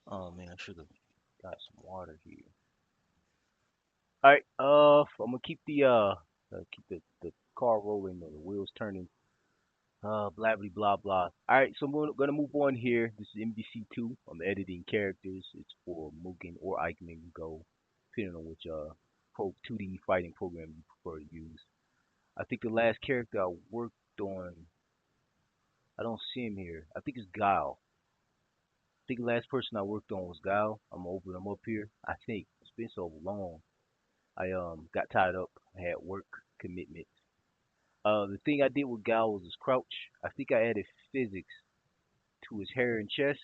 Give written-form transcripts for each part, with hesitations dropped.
Oh man, I should have got some water here. All right, I'm gonna keep the car rolling or the wheels turning. Blah blah blah blah. All right, so gonna move on here. This is MVC2. I'm editing characters. It's for Mugen or Eichmann Go, depending on which 2D fighting program you prefer to use. I think the last character I worked on, I don't see him here. I think it's Guile. I think the last person I worked on was Guile. I'm gonna open him up here. I think it's been so long. I got tied up. I had work commitments. The thing I did with Gal was his crouch. I think I added physics to his hair and chest.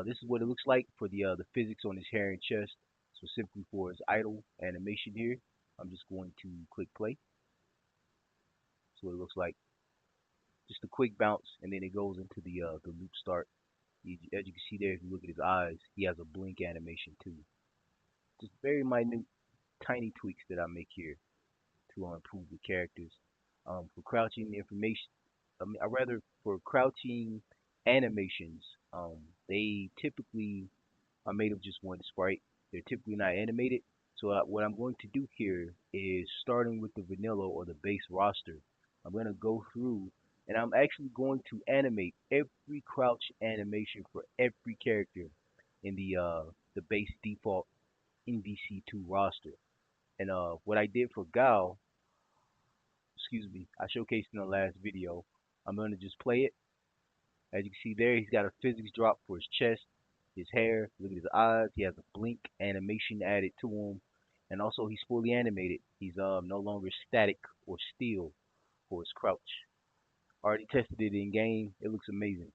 This is what it looks like for the physics on his hair and chest, specifically for his idle animation here. I'm just going to click play. That's what it looks like. Just a quick bounce, and then it goes into the loop start. As you can see there, if you look at his eyes, he has a blink animation too. Just very minute, tiny tweaks that I make here to improve the characters. For crouching information, I rather for crouching animations, they typically are made of just one sprite. They're typically not animated. So what I'm going to do here is starting with the vanilla or the base roster. I'm going to go through and I'm actually going to animate every crouch animation for every character in the base default MVC2 roster. And what I did for Gal, excuse me, I showcased in the last video. I'm gonna just play it. As you can see there, he's got a physics drop for his chest, his hair. Look at his eyes. He has a blink animation added to him, and also he's fully animated. He's no longer static or still for his crouch. Already tested it in game. It looks amazing.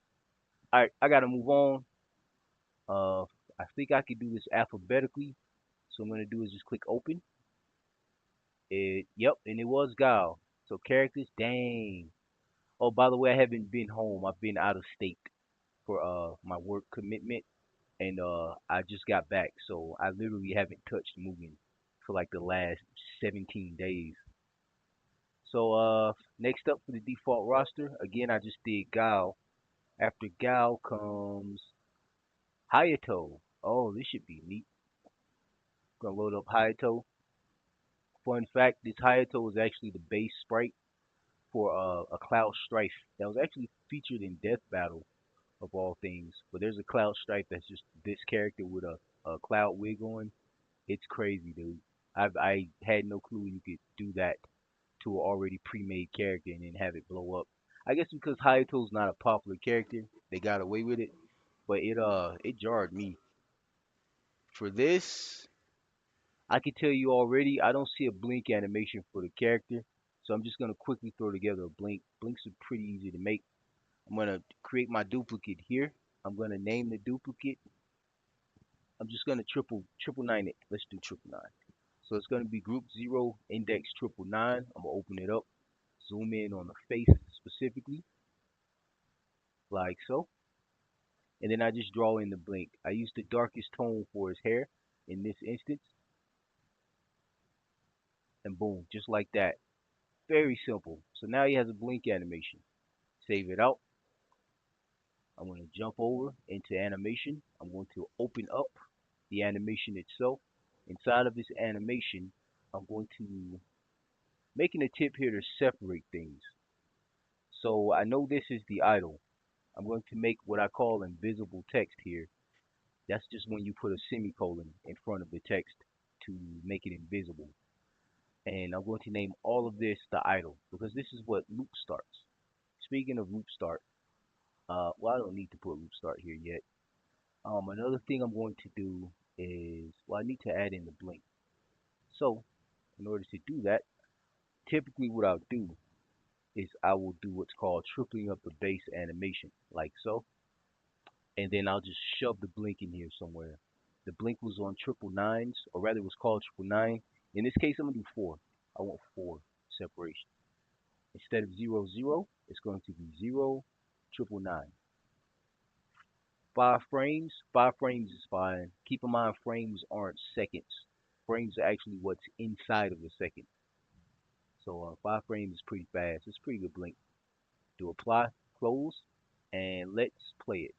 All right, I gotta move on. Uh, I think I could do this alphabetically. So I'm gonna do is just click open. Yep, and it was Gal. So characters, dang. Oh, by the way, I haven't been home. I've been out of state for my work commitment, and I just got back, so I literally haven't touched Mugen for like the last 17 days. So next up for the default roster, again I just did Gao. After Gao comes Hayato. Oh, this should be neat. Gonna load up Hayato. Fun fact: this Hayato was actually the base sprite for a Cloud Strife that was actually featured in Death Battle of all things. But there's a Cloud Stripe that's just this character with a cloud wig on. It's crazy, dude. I had no clue you could do that to an already pre-made character and then have it blow up. I guess because Hayato's not a popular character, they got away with it. But it jarred me. For this, I can tell you already, I don't see a blink animation for the character. So I'm just gonna quickly throw together a blink. Blinks are pretty easy to make. I'm gonna create my duplicate here. I'm gonna name the duplicate. I'm just gonna triple nine it. Let's do triple nine. So it's gonna be group zero index triple nine. I'm gonna open it up, zoom in on the face specifically, like so, and then I just draw in the blink. I use the darkest tone for his hair in this instance, and boom, just like that. Very simple. So now he has a blink animation. Save it out. I'm gonna jump over into animation. I'm going to open up the animation itself. Inside of this animation, I'm going to making a tip here to separate things. So I know this is the idle. I'm going to make what I call invisible text here. That's just when you put a semicolon in front of the text to make it invisible. And I'm going to name all of this the idle because this is what loop starts. Speaking of loop start, well, I don't need to put loop start here yet. Another thing I'm going to do is, well, I need to add in the blink. So in order to do that, typically what I'll do is I will do what's called tripling up the base animation, like so. And then I'll just shove the blink in here somewhere. The blink was on triple nines, or rather, it was called triple nine. In this case, I'm gonna do four. I want four separation. Instead of zero zero, it's going to be zero triple nine. 5 frames. 5 frames is fine. Keep in mind, frames aren't seconds. Frames are actually what's inside of the second. So 5 frames is pretty fast. It's pretty good blink. Do apply, close, and let's play it.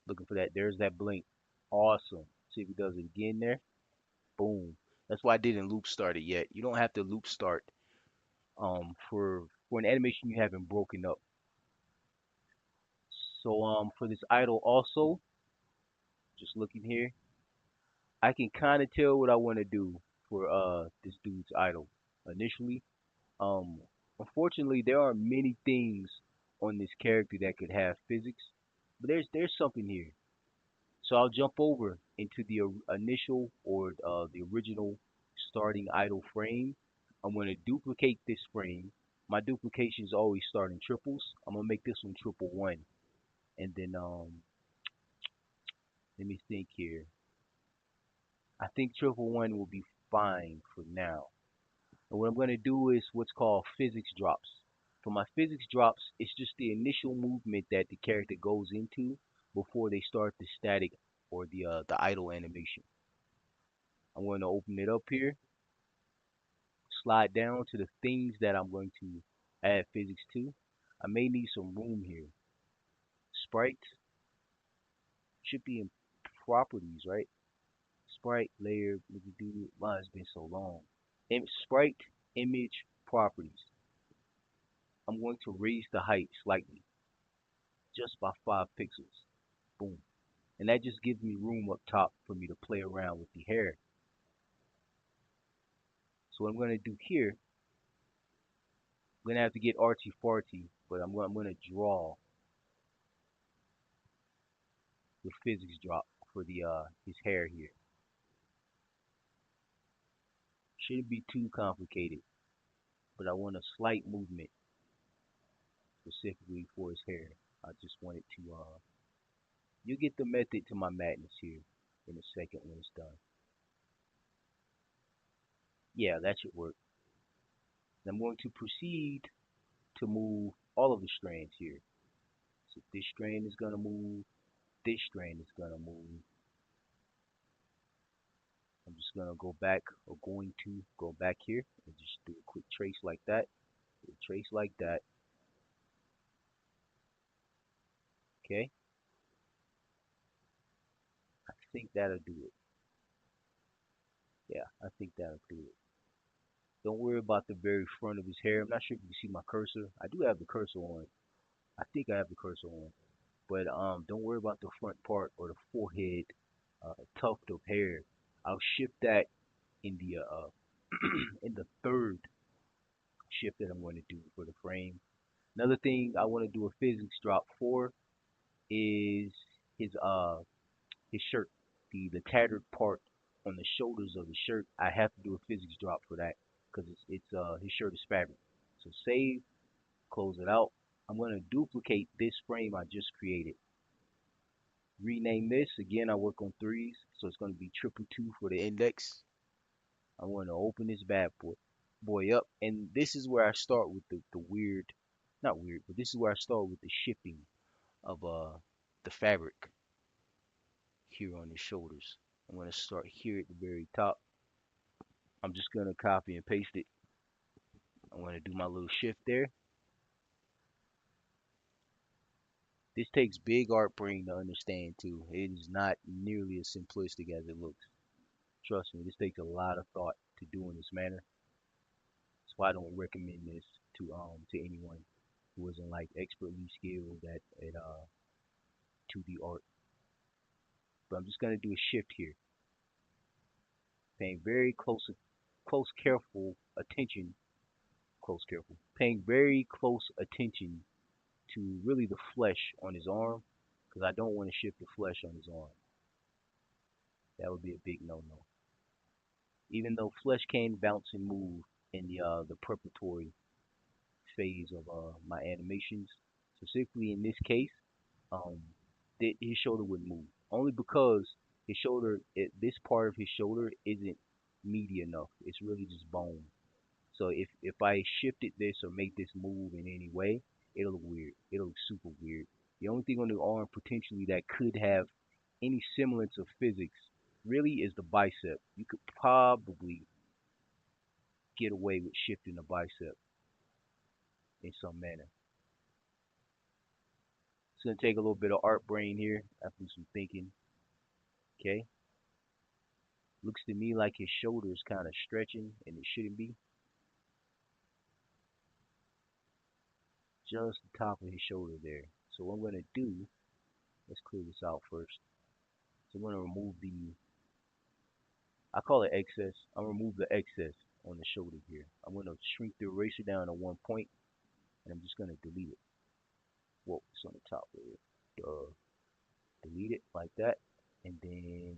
Looking for that. There's that blink. Awesome. See if he does it again there. Boom. That's why I didn't loop start it yet. You don't have to loop start for an animation you haven't broken up. So for this idle also, just looking here, I can kind of tell what I want to do for this dude's idol. Initially, um unfortunately there are many things on this character that could have physics, but there's something here. So I'll jump over into the initial or the original starting idle frame. I'm going to duplicate this frame. My duplications always start in triples. I'm gonna make this one triple one, and then let me think here. I think triple one will be fine for now. And what I'm going to do is what's called physics drops. For my physics drops, it's just the initial movement that the character goes into before they start the static or the idle animation. I'm going to open it up here, slide down to the things that I'm going to add physics to. I may need some room here. Sprite should be in properties, right? Sprite layer, what we do, wow, it's been so long. Sprite image properties. I'm going to raise the height slightly, just by 5 pixels. Boom. And that just gives me room up top for me to play around with the hair. So what I'm going to do here, I'm going to have to get artsy fartsy, but I'm going to draw the physics drop for the his hair here. Shouldn't be too complicated, but I want a slight movement specifically for his hair. I just wanted to you get the method to my madness here in a second when it's done. Yeah, that should work. And I'm going to proceed to move all of the strands here. So this strand is gonna move, this strand is gonna move. I'm just gonna go back or going to go back here and just do a quick trace like that. A trace like that. Okay. I think that'll do it. Yeah, I think that'll do it. Don't worry about the very front of his hair. I'm not sure if you can see my cursor. I do have the cursor on. I think I have the cursor on. But don't worry about the front part or the forehead tuft of hair. I'll shift that in the in the third shift that I'm going to do for the frame. Another thing I want to do a physics drop for is his his shirt, the tattered part on the shoulders of the shirt. I have to do a physics drop for that because it's his shirt is fabric. So save, close it out. I'm going to duplicate this frame I just created. Rename this again. I work on threes, so it's going to be triple two for the index. I want to open this bad boy up, and this is where I start with the weird, not weird, but this is where I start with the shifting of the fabric here on his shoulders. I'm going to start here at the very top. I'm just going to copy and paste it. I'm going to do my little shift there. This takes big art brain to understand too. It is not nearly as simplistic as it looks. Trust me, this takes a lot of thought to do in this manner. That's why I don't recommend this to anyone who isn't like expertly skilled at 2D art. But I'm just gonna do a shift here, paying very careful attention, paying very close attention to really the flesh on his arm, because I don't want to shift the flesh on his arm. That would be a big no-no. Even though flesh can bounce and move in the preparatory phase of my animations, specifically in this case, um, his shoulder would move only because this part of his shoulder isn't meaty enough. It's really just bone. So if I shifted this or make this move in any way, it'll look weird. It'll look super weird. The only thing on the arm potentially that could have any semblance of physics really is the bicep. You could probably get away with shifting the bicep in some manner. It's gonna take a little bit of art brain here. I have to do some thinking. Okay. Looks to me like his shoulder's kind of stretching, and it shouldn't be. Just the top of his shoulder there. So what I'm gonna do, let's clear this out first. So I'm gonna remove the, I call it excess. I'm gonna remove the excess on the shoulder here. I'm gonna shrink the eraser down to 1 point, and I'm just gonna delete it. Whoa, it's on the top there. Delete it like that, and then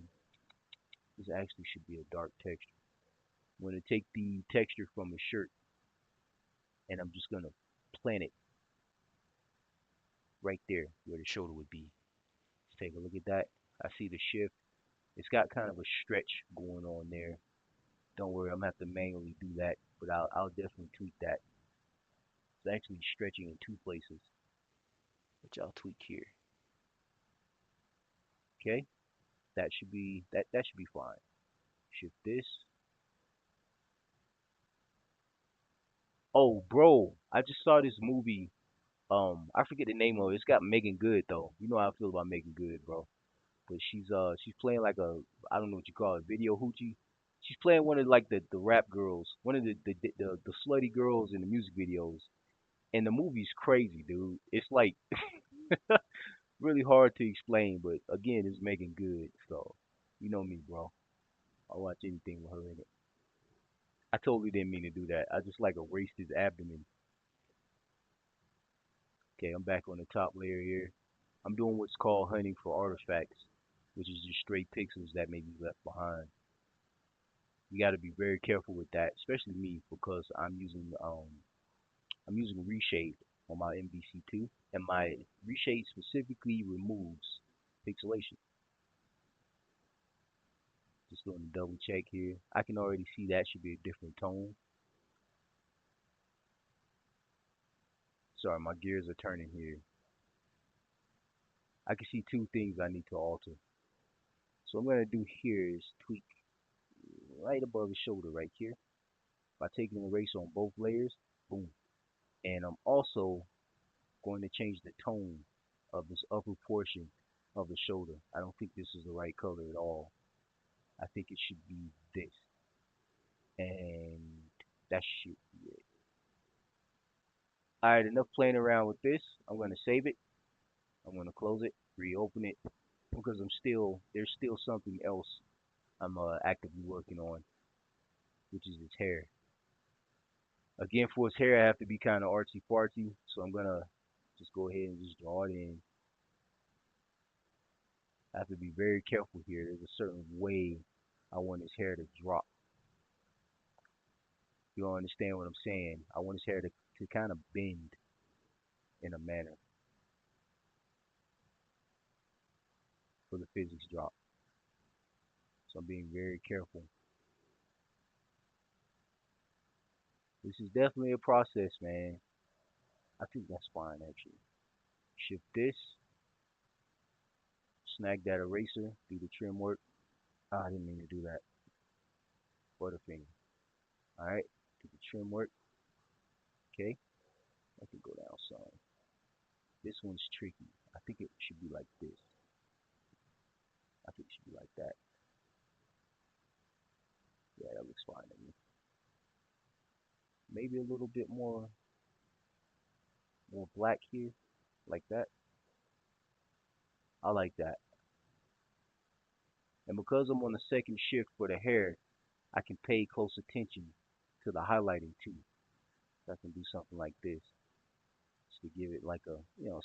this actually should be a dark texture. I'm gonna take the texture from his shirt, and I'm just gonna plant it right there where the shoulder would be. Let's take a look at that. I see the shift. It's got kind of a stretch going on there. Don't worry, I'm gonna have to manually do that, but I'll definitely tweak that. It's actually stretching in two places, which I'll tweak here. Okay, that should be fine. Shift this. Oh, bro, I just saw this movie. I forget the name of it. It's got Megan Good though. You know how I feel about Megan Good, bro. But she's playing like a, I don't know what you call it, video hoochie. She's playing one of like the rap girls, one of the slutty girls in the music videos. And the movie's crazy, dude. It's like really hard to explain, but again, it's making good. So, you know me, bro. I'll watch anything with her in it. I totally didn't mean to do that. I just like erased his abdomen. Okay, I'm back on the top layer here. I'm doing what's called hunting for artifacts, which is just straight pixels that may be left behind. You got to be very careful with that, especially me because I'm using reshade on my MVC2, and my reshade specifically removes pixelation. Just doing a double check here. I can already see that should be a different tone. Sorry, my gears are turning here. I can see two things I need to alter. So what I'm gonna do here is tweak right above his shoulder right here by taking an eraser on both layers. Boom. And I'm also going to change the tone of this upper portion of the shoulder. I don't think this is the right color at all. I think it should be this. And that should be it. Alright, enough playing around with this. I'm going to save it. I'm going to close it, reopen it, because there's still something else I'm actively working on, which is his hair. Again, for his hair, I have to be kind of artsy fartsy, so I'm going to just go ahead and just draw it in. I have to be very careful here. There's a certain way I want his hair to drop. You don't understand what I'm saying? I want his hair to kind of bend in a manner for the physics drop. So I'm being very careful. This is definitely a process, man. I think that's fine actually. Shift this, snag that eraser, do the trim work. Ah, I didn't mean to do that. Butterfinger. Alright, do the trim work. Okay, I can go down some. This one's tricky. I think it should be like this. I think it should be like that. Yeah, that looks fine to me. Maybe a little bit more black here, like that. I like that. And because I'm on the second shift for the hair, I can pay close attention to the highlighting too. So I can do something like this just to give it like a,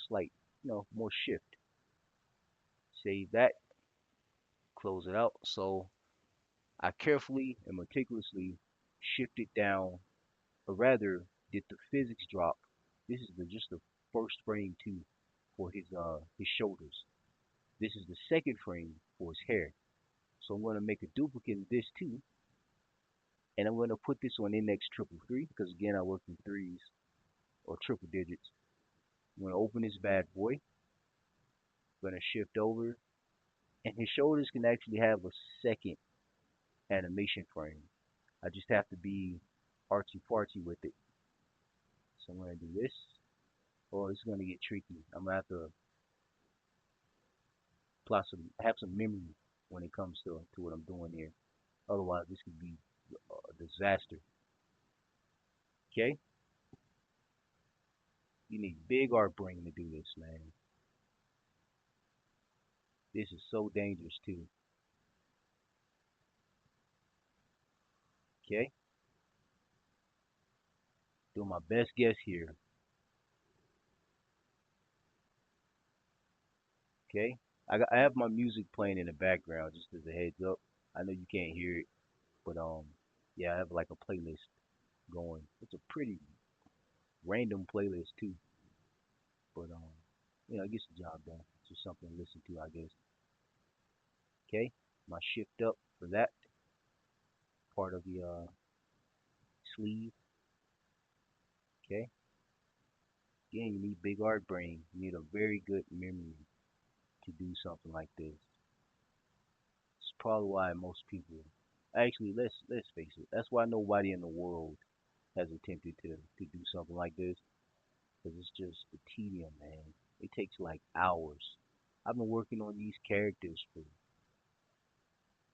slight, more shift. Save that, close it out. So I carefully and meticulously shift it down, or rather, did the physics drop. This is just the first frame too for his shoulders. This is the second frame for his hair. So I'm going to make a duplicate of this too, and I'm going to put this on index triple three because again I work in threes or triple digits. I'm going to open this bad boy. I'm going to shift over, and his shoulders can actually have a second animation frame. I just have to be artsy fartsy with it. So I'm going to do this. Oh, it's going to get tricky. I'm going to have to have some memory when it comes to what I'm doing here. Otherwise, this could be a disaster. Okay, you need big art brain to do this, man. This is so dangerous too. Okay, doing my best guess here. Okay, I have my music playing in the background just as a heads up. I know you can't hear it, but yeah, I have like a playlist going. It's a pretty random playlist too, but it gets the job done. It's just something to listen to, I guess. Okay, my shift up for that part of the sleeve. Okay, again, you need big art brain. You need a very good memory to do something like this. It's probably why most people, actually, let's face it. That's why nobody in the world has attempted to do something like this, because it's just the tedium, man. It takes like hours. I've been working on these characters for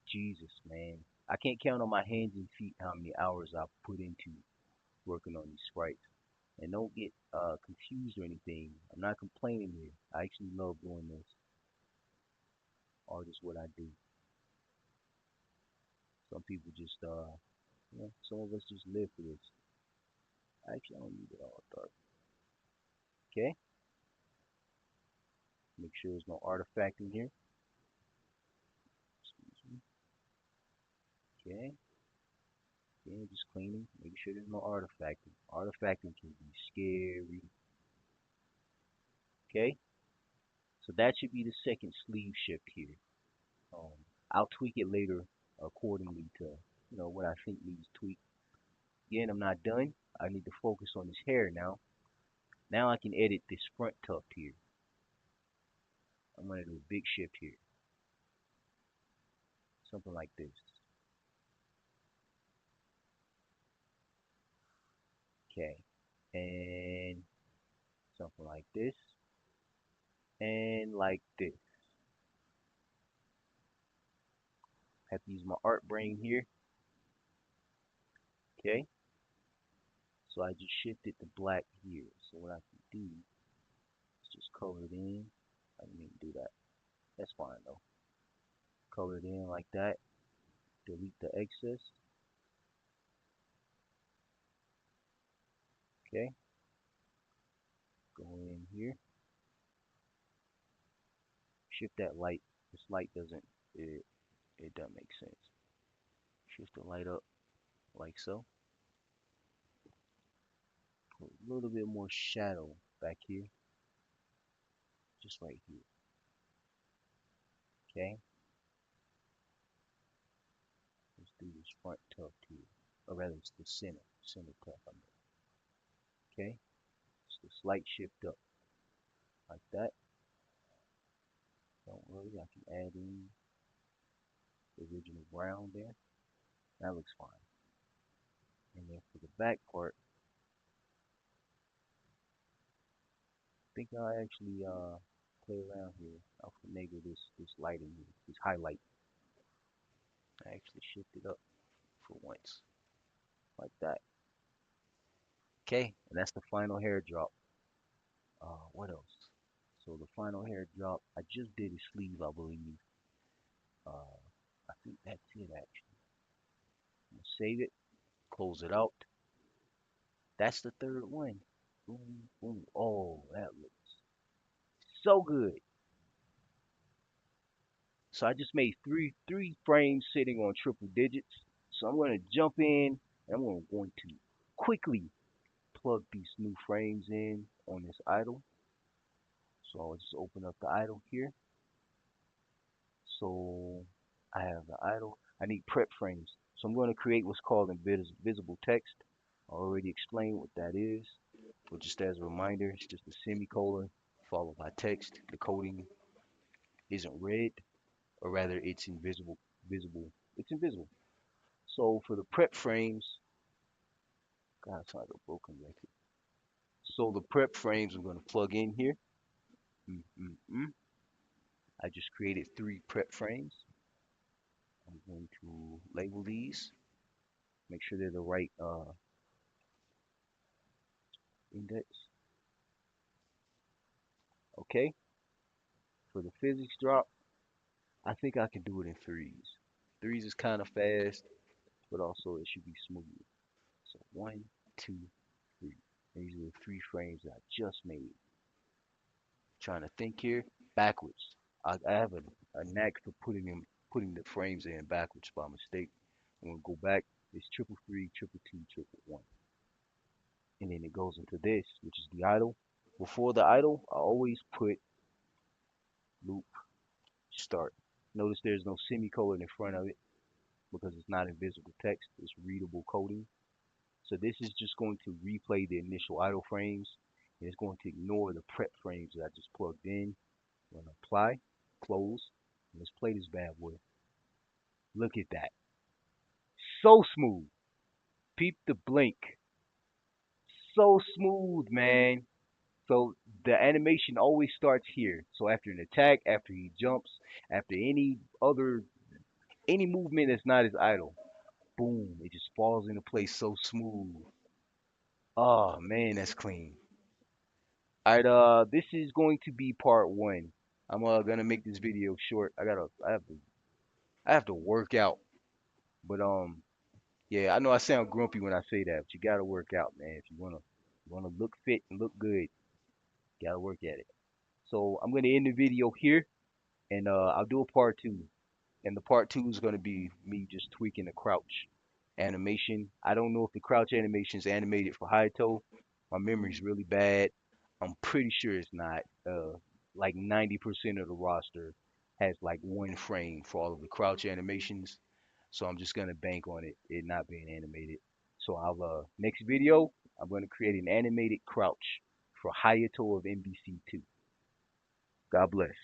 Jesus, man. I can't count on my hands and feet how many hours I've put into working on these sprites. And don't get confused or anything. I'm not complaining here. I actually love doing this. Art is what I do. Some people just, some of us just live for this. Actually, I don't need it all dark. Okay, make sure there's no artifact in here. Excuse me. Okay, again, just cleaning. Make sure there's no artifacting. Artifacting can be scary. Okay, so that should be the second sleeve shift here. Um, I'll tweak it later accordingly to what I think needs tweak. Again, I'm not done. I need to focus on this hair now. Now I can edit this front tuft here. I'm gonna do a big shift here, something like this. Okay, and something like this, and like this. Have to use my art brain here. Okay, so I just shifted the black here. So what I can do is just color it in. I didn't mean to do that. That's fine though. Color it in like that. Delete the excess. Okay, go in here. Shift that light. This light doesn't. It doesn't make sense. Shift the light up like so. Put a little bit more shadow back here, just right here. Okay, let's do this front tuft here, or rather, it's the center tuft. I mean. Okay, just a slight shift up like that. Don't worry, I can add in the original brown there. That looks fine. And then for the back part, I think I'll actually play around here. I'll finagle this lighting here, this highlight. I actually shift it up for once, like that. Okay, and that's the final hair drop. What else? So the final hair drop, I just did a sleeve, I believe. Uh, I think that's it actually. I'm gonna save it, close it out. That's the third one. Boom, boom. Oh, that looks so good. So I just made three frames sitting on triple digits. So I'm gonna jump in and going to quickly plug these new frames in on this idle. So I'll just open up the idle here. So I have the idle. I need prep frames. So I'm going to create what's called invisible text. I already explained what that is, but just as a reminder, it's just a semicolon followed by text. The coding isn't red, or rather, it's invisible. Visible. It's invisible. So for the prep frames, God, it's like a broken record. So the prep frames I'm going to plug in here. Mm, mm, mm. I just created 3 prep frames. I'm going to label these, make sure they're the right index. Okay, for the physics drop, I think I can do it in threes. Threes is kind of fast, but also it should be smooth. So 1, 2, 3. These are the 3 frames that I just made. Trying to think here backwards. I have a knack for putting the frames in backwards by mistake. I'm gonna go back. It's triple three, triple two, triple one, and then it goes into this, which is the idle. Before the idle, I always put loop start. Notice there's no semicolon in front of it because it's not invisible text. It's readable coding. So this is just going to replay the initial idle frames, and it's going to ignore the prep frames that I just plugged in. I'm gonna apply, close, and let's play this bad boy. Look at that. So smooth. Peep the blink. So smooth, man. So the animation always starts here. So after an attack, after he jumps, after any movement that's not his idle, boom, it just falls into place so smooth. Oh man, that's clean. Alright, this is going to be part one. I'm gonna make this video short. I have to work out. But yeah, I know I sound grumpy when I say that, but you gotta work out, man. If you wanna look fit and look good, you gotta work at it. So I'm gonna end the video here, and I'll do a part two. And the part two is gonna be me just tweaking the crouch animation. I don't know if the crouch animation is animated for Hayato. My memory's really bad. I'm pretty sure it's not. Like 90% of the roster has like 1 frame for all of the crouch animations. So I'm just gonna bank on it not being animated. So I'll next video I'm gonna create an animated crouch for Hayato of MVC2. God bless.